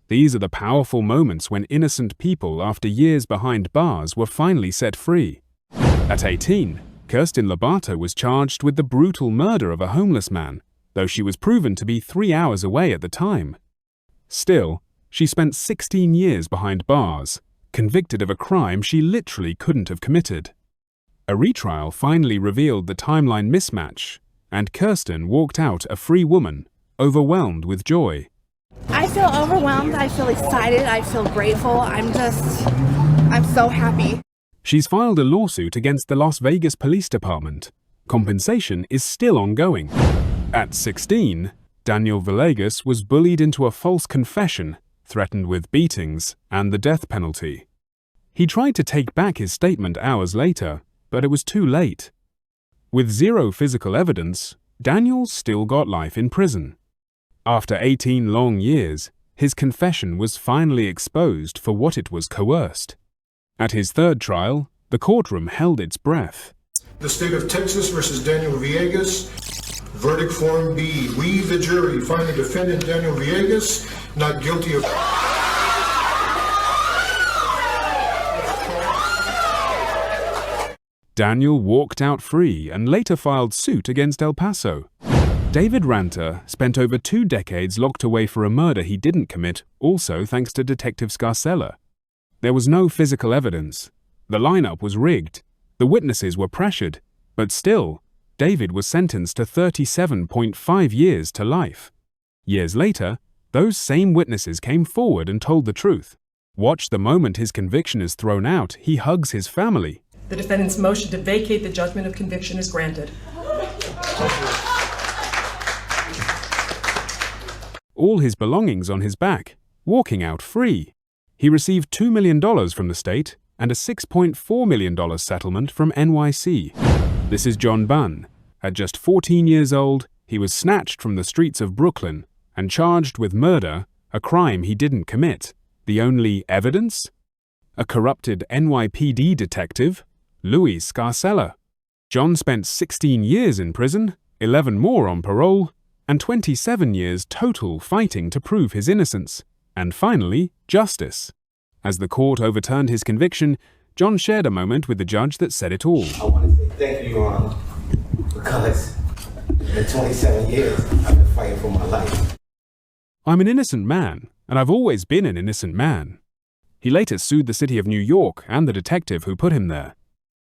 These are the powerful moments when innocent people, after years behind bars, were finally set free. At 18, Kirsten Lobato was charged with the brutal murder of a homeless man, though she was proven to be 3 hours away at the time. Still, she spent 16 years behind bars, convicted of a crime she literally couldn't have committed. A retrial finally revealed the timeline mismatch, and Kirsten walked out a free woman, overwhelmed with joy. I feel overwhelmed, I feel excited, I feel grateful, I'm so happy. She's filed a lawsuit against the Las Vegas Police Department. Compensation is still ongoing. At 16, Daniel Villegas was bullied into a false confession, threatened with beatings and the death penalty. He tried to take back his statement hours later, but it was too late. With zero physical evidence, Daniel still got life in prison. After 18 long years, his confession was finally exposed for what it was coerced. At his third trial, the courtroom held its breath. The state of Texas versus Daniel Villegas. Verdict form B. We, the jury, find the defendant Daniel Villegas not guilty of... Daniel walked out free and later filed suit against El Paso. David Ranter spent over 2 decades locked away for a murder he didn't commit, also thanks to Detective Scarcella. There was no physical evidence. The lineup was rigged. The witnesses were pressured. But still, David was sentenced to 37.5 years to life. Years later, those same witnesses came forward and told the truth. Watch the moment his conviction is thrown out, he hugs his family. The defendant's motion to vacate the judgment of conviction is granted. All his belongings on his back, walking out free. He received $2 million from the state and a $6.4 million settlement from NYC. This is John Bunn. At just 14 years old, he was snatched from the streets of Brooklyn and charged with murder, a crime he didn't commit. The only evidence? A corrupted NYPD detective, Louis Scarcella. John spent 16 years in prison, 11 more on parole, and 27 years total fighting to prove his innocence. And finally, justice. As the court overturned his conviction, John shared a moment with the judge that said it all. I want to say thank you, Your Honor, because in 27 years, I've been fighting for my life. I'm an innocent man, and I've always been an innocent man. He later sued the city of New York and the detective who put him there.